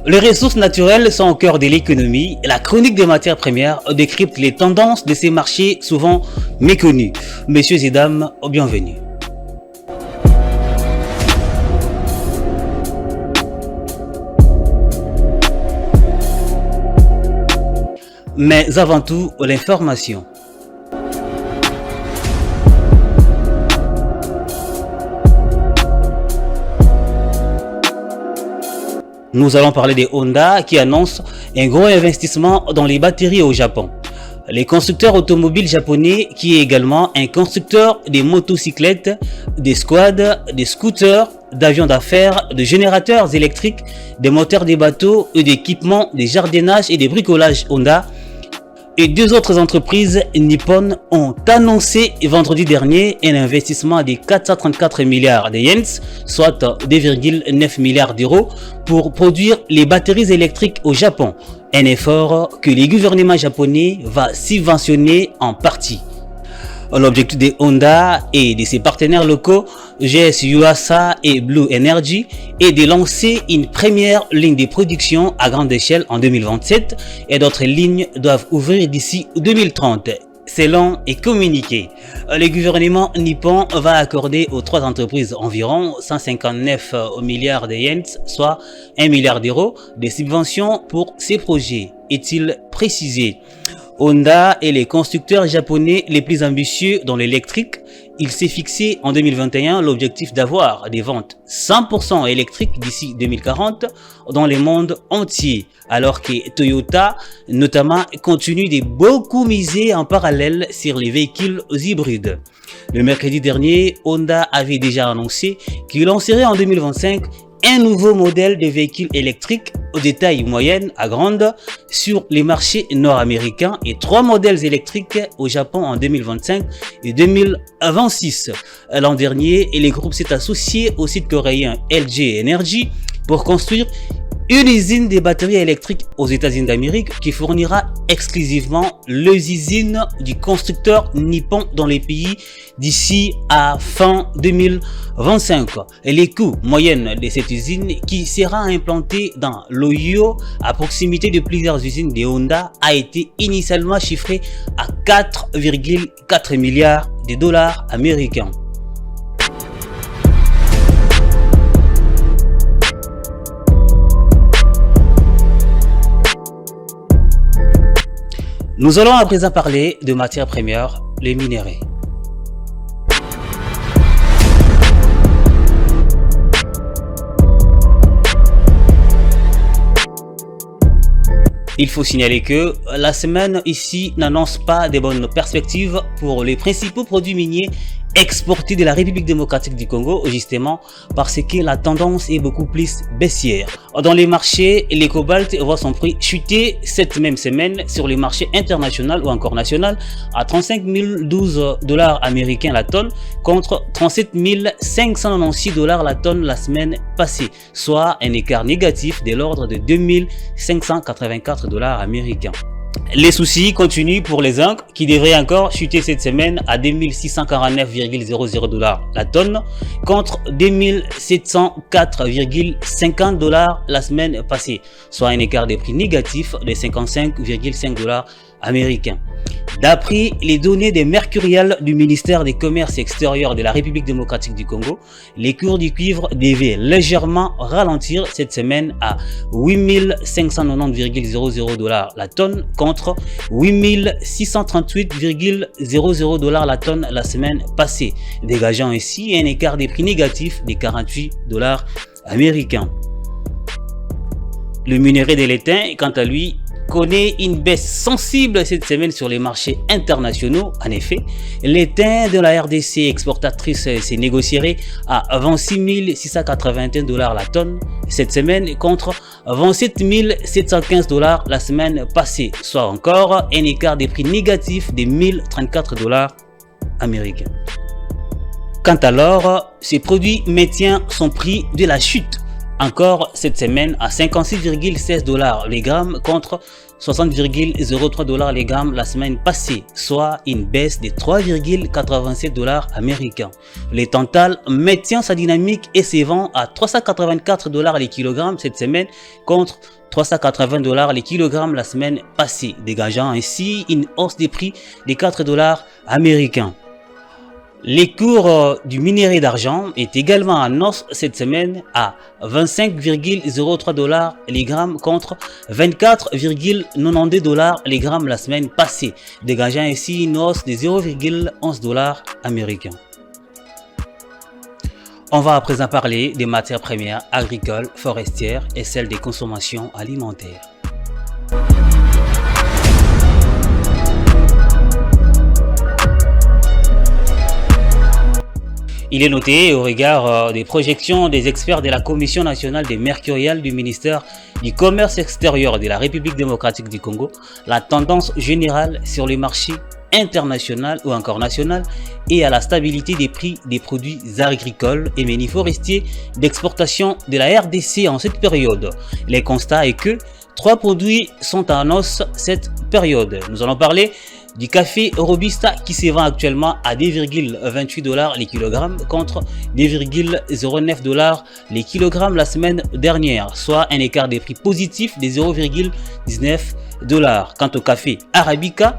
Les ressources naturelles sont au cœur de l'économie. La chronique des matières premières décrypte les tendances de ces marchés souvent méconnus. Messieurs et dames, bienvenue. Mais avant tout, l'information. Nous allons parler des Honda qui annoncent un gros investissement dans les batteries au Japon. Les constructeurs automobiles japonais qui est également un constructeur des motocyclettes, des squads, des scooters, d'avions d'affaires, de générateurs électriques, des moteurs des bateaux et d'équipements, des jardinages et des bricolages Honda et deux autres entreprises nippones ont annoncé vendredi dernier un investissement de 434 milliards de yens, soit 2,9 milliards d'euros, pour produire les batteries électriques au Japon. Un effort que le gouvernement japonais va subventionner en partie. L'objectif de Honda et de ses partenaires locaux, GS Yuasa et Blue Energy, est de lancer une première ligne de production à grande échelle en 2027 et d'autres lignes doivent ouvrir d'ici 2030. Selon est communiqué, le gouvernement nippon va accorder aux trois entreprises environ 159 milliards de yens, soit 1 milliard d'euros, de subventions pour ces projets, est-il précisé. Honda est les constructeurs japonais les plus ambitieux dans l'électrique. Il s'est fixé en 2021 l'objectif d'avoir des ventes 100% électriques d'ici 2040 dans le monde entier, alors que Toyota notamment continue de beaucoup miser en parallèle sur les véhicules hybrides. Le mercredi dernier, Honda avait déjà annoncé qu'il lancerait en 2025 un nouveau modèle de véhicule électrique de taille moyenne à grande sur les marchés nord-américains et 3 modèles électriques au Japon en 2025 et 2026. L'an dernier, le groupe s'est associé au site coréen LG Energy pour construire une usine de batteries électriques aux États-Unis d'Amérique qui fournira exclusivement les usines du constructeur nippon dans les pays d'ici à fin 2025. Les coûts moyens de cette usine qui sera implantée dans l'Ohio à proximité de plusieurs usines de Honda a été initialement chiffré à 4,4 milliards de dollars américains. Nous allons à présent parler de matières premières, les minerais. Il faut signaler que la semaine ici n'annonce pas de bonnes perspectives pour les principaux produits miniers exportés de la République démocratique du Congo, justement parce que la tendance est beaucoup plus baissière. Dans les marchés, le cobalt voit son prix chuter cette même semaine sur les marchés internationaux ou encore nationaux à 35 012 dollars américains la tonne contre 37 596 dollars la tonne la semaine passée, soit un écart négatif de l'ordre de 2 584 dollars américains. Les soucis continuent pour les zinc qui devraient encore chuter cette semaine à 2749,00 dollars la tonne contre 2704,50 dollars la semaine passée, soit un écart de prix négatif de 55,5 dollars américains. D'après les données des mercuriales du ministère des Commerces extérieurs de la République démocratique du Congo, les cours du cuivre devaient légèrement ralentir cette semaine à 8590,00 dollars la tonne contre 8638,00 dollars la tonne la semaine passée, dégageant ainsi un écart des prix négatif de 48 dollars américains. Le minerai de l'étain, quant à lui, connaît une baisse sensible cette semaine sur les marchés internationaux. En effet, l'étain de la RDC exportatrice s'est négocié à 26 681 dollars la tonne cette semaine contre 27 715 dollars la semaine passée, soit encore un écart des prix négatif de 1034 dollars américains. Quant à l'or, ce produit maintient son prix de la chute encore cette semaine à 56,16 dollars les grammes contre $60,03 les grammes la semaine passée, soit une baisse de 3,87 $ américains. Le Tantal maintient sa dynamique et se vend à $384 les kilogrammes cette semaine contre $380 les kilogrammes la semaine passée, dégageant ainsi une hausse des prix de $4 américains. Les cours du minerai d'argent est également en hausse cette semaine à $25,03 les grammes contre $24,92 les grammes la semaine passée, dégageant ainsi une hausse de $0,11 américains. On va à présent parler des matières premières agricoles, forestières et celles des consommations alimentaires. Il est noté au regard des projections des experts de la Commission nationale des mercuriales du ministère du Commerce extérieur de la République démocratique du Congo, la tendance générale sur les marchés international ou encore national et à la stabilité des prix des produits agricoles et mini forestiers d'exportation de la RDC en cette période. Les constats est que 3 produits sont en hausse cette période. Nous allons parler du café Robusta qui se vend actuellement à $2,28 les kilogrammes contre $2,09 les kilogrammes la semaine dernière, soit un écart des prix positif de $0,19. Quant au café Arabica,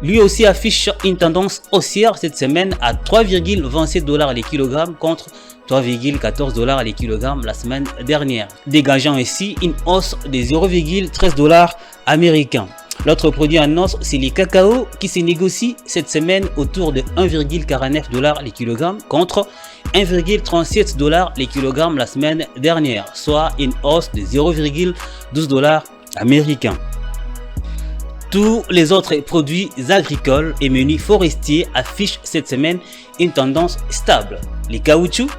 lui aussi affiche une tendance haussière cette semaine à $3,27 les kilogrammes contre $3,14 les kilogrammes la semaine dernière, dégageant ainsi une hausse de $0,13 américains. L'autre produit en hausse, c'est les cacao qui se négocie cette semaine autour de $1,49 les kilogrammes contre $1,37 les kilogrammes la semaine dernière, soit une hausse de $0,12 américains. Tous les autres produits agricoles et menus forestiers affichent cette semaine une tendance stable. Les caoutchoucs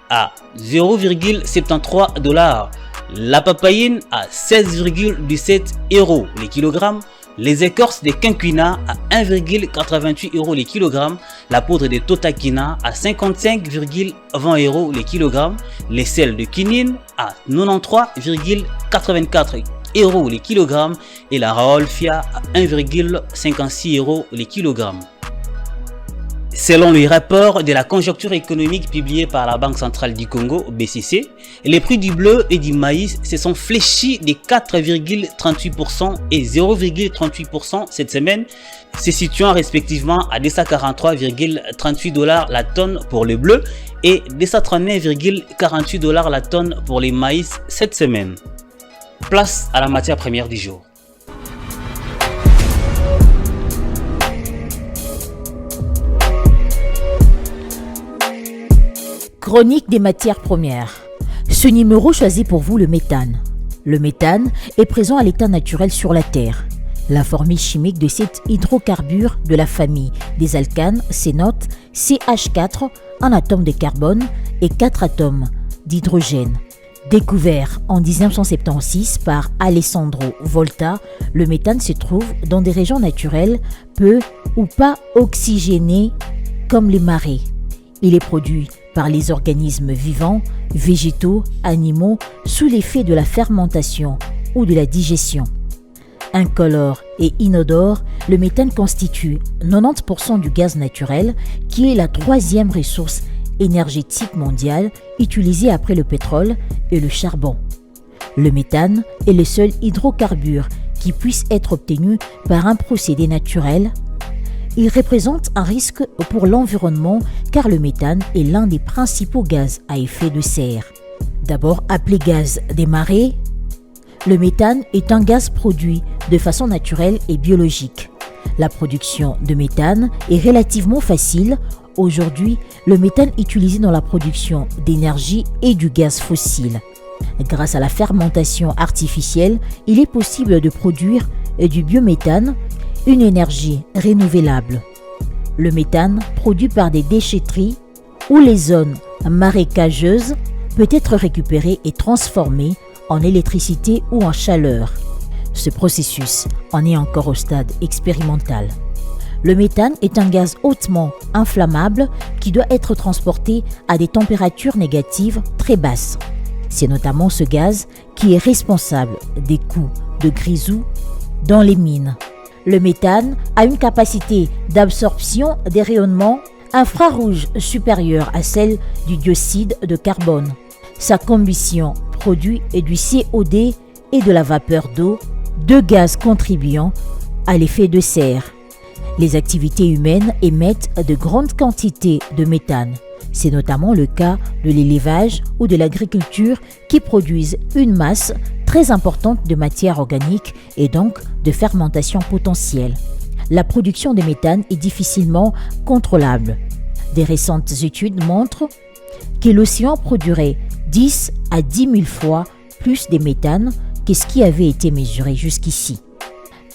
à $0,73, la papaïne à 16,17 € les kilogrammes, les écorces de quinquina à 1,88 € les kilogrammes, la poudre de totakina à 55,20 € les kilogrammes, les sels de quinine à 93,84 € les kilogrammes et la raolfia à 1,56 € les kilogrammes. Selon le rapport de la conjoncture économique publié par la Banque centrale du Congo, BCC, les prix du bleu et du maïs se sont fléchis de 4,38% et 0,38% cette semaine, se situant respectivement à $243,38 la tonne pour le bleu et $239,48 la tonne pour les maïs cette semaine. Place à la matière première du jour. Chronique des matières premières. Ce numéro choisit pour vous le méthane. Le méthane est présent à l'état naturel sur la Terre. La formule chimique de cet hydrocarbure de la famille des alcanes s'énote CH4, un atome de carbone et 4 atomes d'hydrogène. Découvert en 1976 par Alessandro Volta, le méthane se trouve dans des régions naturelles peu ou pas oxygénées comme les marais. Il est produit par les organismes vivants, végétaux, animaux, sous l'effet de la fermentation ou de la digestion. Incolore et inodore, le méthane constitue 90% du gaz naturel qui est la 3e ressource énergétique mondiale utilisée après le pétrole et le charbon. Le méthane est le seul hydrocarbure qui puisse être obtenu par un procédé naturel. Il représente un risque pour l'environnement car le méthane est l'un des principaux gaz à effet de serre. D'abord appelé gaz des marais, le méthane est un gaz produit de façon naturelle et biologique. La production de méthane est relativement facile. Aujourd'hui, le méthane est utilisé dans la production d'énergie et du gaz fossile. Grâce à la fermentation artificielle, il est possible de produire du biométhane, une énergie renouvelable. Le méthane, produit par des déchetteries ou les zones marécageuses, peut être récupéré et transformé en électricité ou en chaleur. Ce processus en est encore au stade expérimental. Le méthane est un gaz hautement inflammable qui doit être transporté à des températures négatives très basses. C'est notamment ce gaz qui est responsable des coups de grisou dans les mines. Le méthane a une capacité d'absorption des rayonnements infrarouges supérieure à celle du dioxyde de carbone. Sa combustion produit du CO2 et de la vapeur d'eau, deux gaz contribuant à l'effet de serre. Les activités humaines émettent de grandes quantités de méthane. C'est notamment le cas de l'élevage ou de l'agriculture qui produisent une masse très importante de matière organique et donc de fermentation potentielle. La production de méthane est difficilement contrôlable. Des récentes études montrent que l'océan produirait 10 à 10 000 fois plus de méthane que ce qui avait été mesuré jusqu'ici.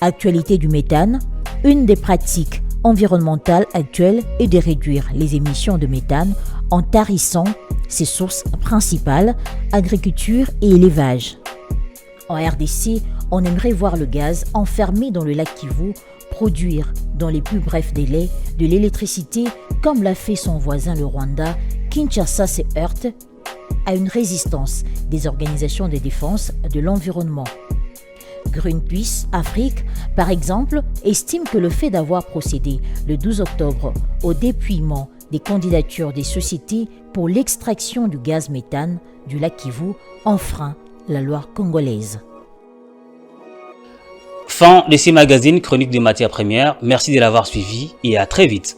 Actualité du méthane, une des pratiques environnementales actuelles est de réduire les émissions de méthane en tarissant ses sources principales, agriculture et élevage. En RDC, on aimerait voir le gaz enfermé dans le lac Kivu produire dans les plus brefs délais de l'électricité comme l'a fait son voisin le Rwanda. Kinshasa se heurte à une résistance des organisations de défense de l'environnement. Greenpeace Afrique, par exemple, estime que le fait d'avoir procédé le 12 octobre au dépouillement des candidatures des sociétés pour l'extraction du gaz méthane du lac Kivu enfreint la loi congolaise. Fin de ces magazines Chroniques des matières premières. Merci de l'avoir suivi et à très vite.